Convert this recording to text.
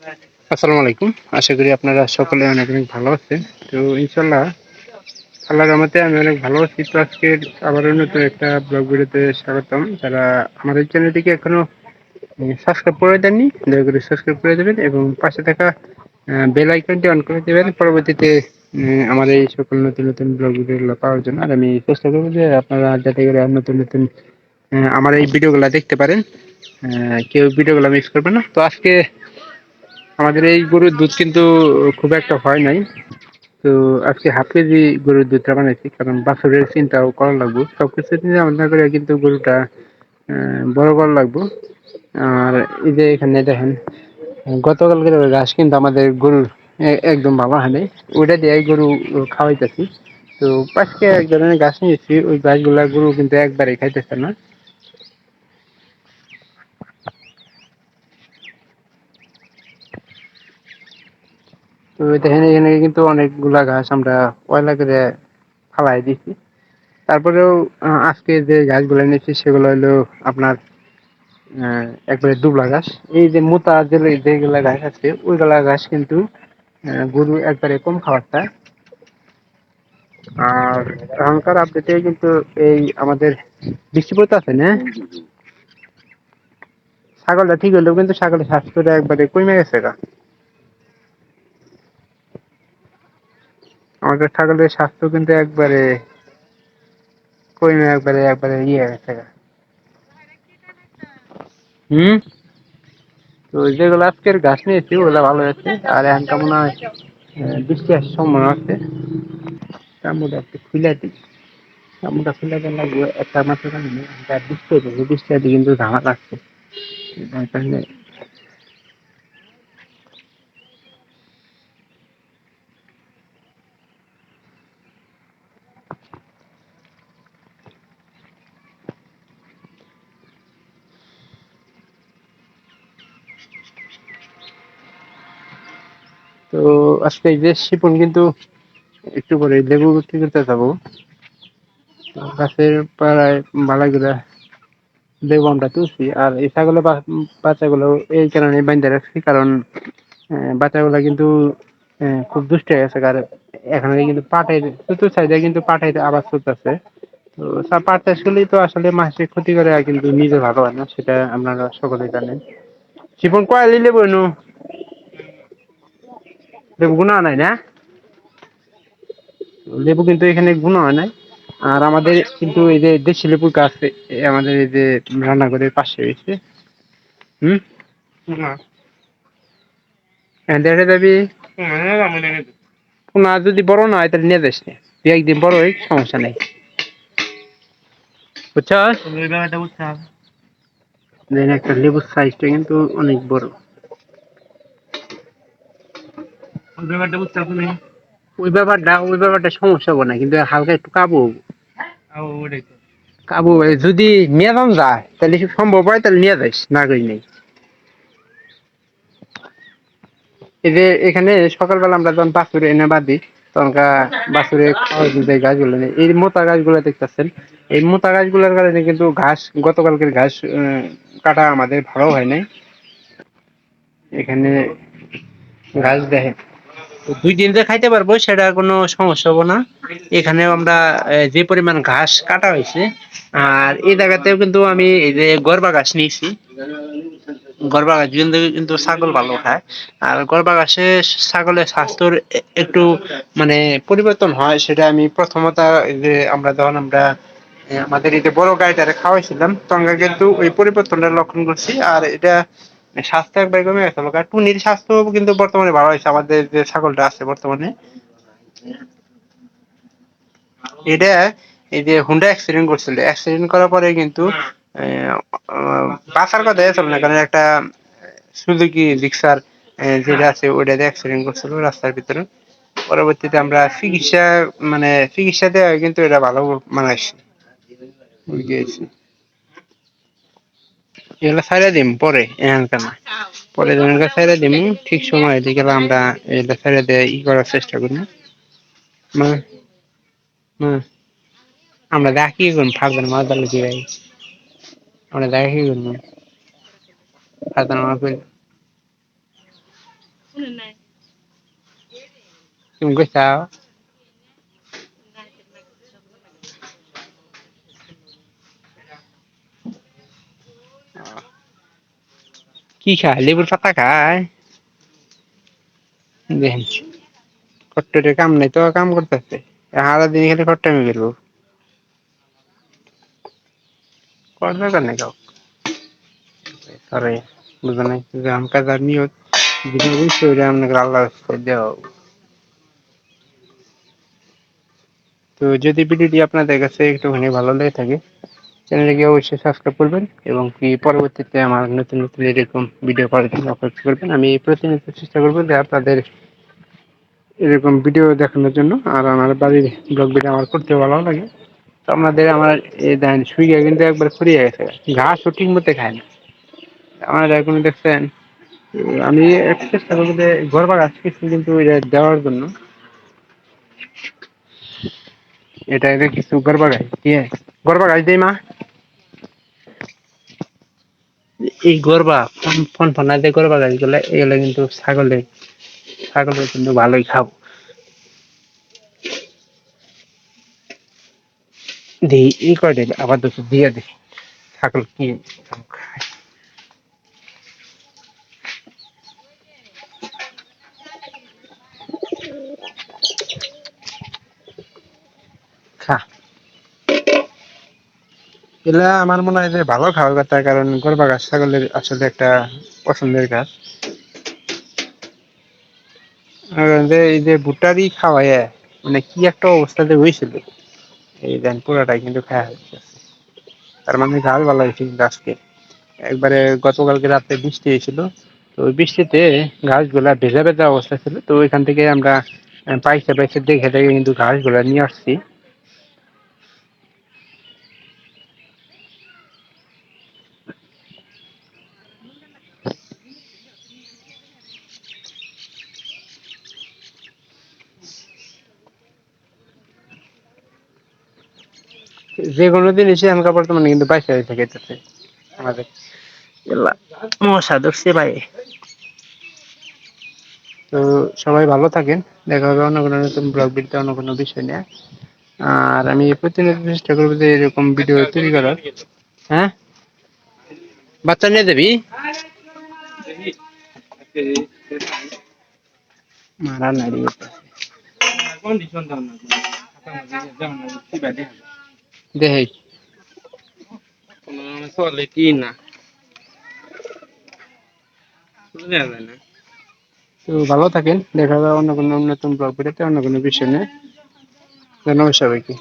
আসসালামু আলাইকুম। আশা করি আপনারা সকলে অনেক, অনেক ভালো আছেন। তো ইনশাআল্লাহ আল্লাহর রহমতে আমি অনেক ভালো আছি। তো আজকের আবারও নতুন একটা ব্লগ ভিডিওতে স্বাগতম। যারা আমাদের চ্যানেলটিকে এখনো সাবস্ক্রাইব করে দেননি, দয়া করে সাবস্ক্রাইব করে দেবেন এবং পাশে থাকা বেল আইকনটি অন করে দেবেন পরবর্তীতে আমাদের এই সকল নতুন, নতুন ব্লগ ভিডিওগুলো পাওয়ার জন্য। আর আমি চেষ্টা করব যে আপনারা যাতে করে আর নতুন, নতুন আমার এই ভিডিওগুলো দেখতে পারেন। কেউ ভিডিওগুলো মিস করবেন না। তো আজকে আমাদের এই গরুর দুধ কিন্তু খুব একটা হয় নাই। তো আজকে হাফ কেজি গরুর দুধটা বানাইছি, কারণ বাছুরের চিন্তাও করা লাগবো। সবকিছু চিন্তা ভাবনা করে কিন্তু গরুটা বড় করা লাগবো। আর এই যে এখানে দেখেন, গতকালকের ঘাস কিন্তু আমাদের গরুর একদম ভালো হয় নাই। ওইটা দিয়ে গরু খাওয়াইতেছি। তো আজকে এক ধরনের ঘাস নিয়েছি, ওই ঘাসগুলা গরু কিন্তু একবারে খাইতেছে না। তো দেখেন এখানে কিন্তু অনেকগুলা ঘাস আমরা পয়লা করে ফালাই দিছি। তারপরেও আজকে যে গাছগুলো এনেছি সেগুলো হলো আপনার একবারে দুবলা ঘাস। এই যে মোটা যেগুলা ঘাস আছে ওইগুলা ঘাস কিন্তু গরু একবারে কম খাবার চায়। আর এখনকার আপডেটে কিন্তু এই আমাদের বৃষ্টিপাত আছে না, ছাগলটা ঠিক হলেও কিন্তু ছাগলের স্বাস্থ্যটা একবারে কমে গেছে গা। আমাদের ছাগলের স্বাস্থ্য কিন্তু একবারে কমে একবারে একবারে ইয়ে গেছে গা। হুম। তো যেগুলো আজকের ঘাস নিয়েছি ওগুলো ভালো আছে। আর এখন কেমন হয় বৃষ্টি আসার সম্ভাবনা আছে। কামড়টা একটু খুলে দিই। কামড়টা খুলে দেওয়া লাগবে একটা মাত্র কারণে, বৃষ্টি হচ্ছে, বৃষ্টি হতে কিন্তু ঝামেলা লাগছে। যার কারণে তো আজকে এই যে শিপন কিন্তু একটু পরে লেবু বিক্রি করতে যাবো। গাছের পাড়ায় বালাগুলা লেবু আমরা তুলছি। আর এই ছাগলের বাচ্চাগুলো এই কারণে বাইন্ধে রাখছি, কারণ বাচ্চাগুলা কিন্তু খুব দুষ্ট হয়ে গেছে। আর এখানে কিন্তু পাটের চতুর সাইডে কিন্তু পাটের আবাদ চলতেছে। তো পাট চাষ করলেই তো আসলে মাসে ক্ষতি করে, আর কিন্তু নিজে ভালো হয় না, সেটা আপনারা সকলেই জানেন। শিপন কয়ালি লেবু নু লেবু গুণা নাই না, লেবু কিন্তু এখানে গুণা হয় নাই। আর আমাদের কিন্তু এই যে দেশি লেবু গাছ আমাদের এই যে রান্নাঘরের পাশে রয়েছে। হুম। দেড়ে যাবি না, যদি বড় না হয় তাহলে নিয়ে যাস না, তুই একদিন বড় হই সমস্যা নেই, বুঝছস। দেখেন একটা লেবুর সাইজটা কিন্তু অনেক বড়। ওই ব্যাপারটা সমস্যা হবে না, কিন্তু হালকা একটু কাবু কাবু যদি নিয়ে যান যায় তাহলে সম্ভব হয়, তাহলে নিয়ে যাইস, না করি নেই। এই যে এখানে সকালবেলা আমরা যখন বাছুরে এনে বাঁধি তখনকার বাছুরে খাওয়ার যে গাছগুলো নেই, এই মোটা গাছগুলো দেখতেছেন, এই মোটা গাছগুলোর কারণে কিন্তু ঘাস, গতকালকের ঘাস কাটা আমাদের ভালো হয় নাই। এখানে ঘাস দেখেন, তো 2 দিন যে খাইতে পারবো সেটা কোনো সমস্যা হবে না। এখানে আমরা যে পরিমাণ ঘাস কাটা হয়েছে, আর এই জায়গাতেও কিন্তু আমি এই যে গরবা ঘাস নিয়েছি। গরবা ঘাস কিন্তু ছাগল ভালো খায়। আর গরবা ঘাসে ছাগলের স্বাস্থ্যর একটু মানে পরিবর্তন হয়, সেটা আমি প্রথমত এই যে আমরা আমাদের এই যে বড় গাড়িটারে খাওয়াইছিলাম তখন কিন্তু ওই পরিবর্তনটা লক্ষণ করছি। আর এটা স্বাস্থ্য একবার কমে গেছে। আর টুনির স্বাস্থ্য কিন্তু বর্তমানে ভালো হয়েছে, আমাদের যে ছাগলটা আছে বর্তমানে। এটা এই যে হুন্ডা অ্যাক্সিডেন্ট করছিল, অ্যাক্সিডেন্ট করার পরে কিন্তু বাঁচার কথা ছিল না, কারণ একটা সুজুকি জিক্সার যেটা আছে ওইটাতে অ্যাক্সিডেন্ট করছিল রাস্তার ভিতরে। পরবর্তীতে আমরা চিকিৎসাতে কিন্তু এটা ভালো মানাইছে, গিয়েছি। এগুলো ছাইড়া দিম পরে, এখানকার না, পরে এখানকার ছাইড়া দিম ঠিক সময় এদিকে আমরা এটা ছাইড়া দিয়ে করার চেষ্টা করি। মা মা আমরা দেখি কোন ফাগল মাদার কি ভাই, আমরা দেখি কোন ফাগল মাদার। তুমি কইছাও কি খায় লেবুর পাতা খায় দেখেন কট্টরে কাম নাই তো কাম করতেছে সারাদিন খালি খট্টামি করবো করার দরকার নেই কাউ সরে বুঝো নাই যে আমকাজ আর নিয়ত যেটা বুঝছে ওইটা আপনাকে আল্লাহ দেওয়া হবে। তো যদি ভিডিওটি আপনাদের কাছে একটুখানি ভালো লেগে থাকে চ্যানেলটিকে অবশ্যই সাবস্ক্রাইব করবেন এবং কি পরবর্তীতে আমার নতুন নতুন এরকম ভিডিও করার জন্য অপেক্ষা করবেন। আমি প্রতিনিয়ত চেষ্টা করবো যে আপনাদের এরকম ভিডিও দেখানোর জন্য আর আমার বাড়ির ব্লগ ভিডিও আমার করতে ভালো লাগে। তো আপনাদের আমার এই দেখেন সুইগা কিন্তু একবার ফুরিয়ে গেছে ঘাসও ঠিক মতো খায় না আমার এখন দেখছেন আমি একটা চেষ্টা করবো যে ঘর গাছ কিছু কিন্তু এটা দেওয়ার জন্য এটা এটা কিছু গড়বা গাছ দিয়ে গড়বা গাছ দেই মা এই গরবা ফন ফনা দিয়ে গরবা গাছগুলো এগুলো কিন্তু ছাগলের কিন্তু ভালোই খাবো দিই এই কয়টা আবার দুটো দিয়ে দিই ছাগল কি খায় খা এগুলা আমার মনে হয় যে ভালো খাওয়ার কথা কারণ গরবা গাছ ছাগলের আসলে একটা পছন্দের গাছ আর এই যে ভুট্টারই খাওয়ায় মানে কি একটা অবস্থাতে হয়েছিল এই দেন পুরাটাই কিন্তু খাওয়া হচ্ছে তার মানে গাছ ভালো হয়েছে কিন্তু আজকে একবারে গতকালকে রাতে বৃষ্টি হয়েছিল তো ওই বৃষ্টিতে ঘাসগুলা ভেজা ভেজা অবস্থা ছিল তো ওইখান থেকে আমরা পাইছে পাইছে দেখে দেখে কিন্তু ঘাসগুলা নিয়ে আসছি যে কোনো জিনিসই আমরা বর্তমানে কিন্তু পাইছে হয়েছে খেতেছে আমাদের এলা মশা ধরছে ভাই তো সবাই ভালো থাকেন দেখা হবে অন্য কোনো নতুন ব্লগ ভিডিও অন্য কোনো বিষয় নিয়ে আর আমি প্রতিনিয়ত চেষ্টা করবো যে এরকম ভিডিও তৈরি করার হ্যাঁ বাচ্চা নিয়ে যাবি মারা নাড়ি দেখি চলে কি না তো ভালো থাকেন দেখা হবে অন্য কোনো নতুন ব্লগ ভিডিওতে অন্য কোনো বিষয় নিয়ে ধন্যবাদ সবাইকে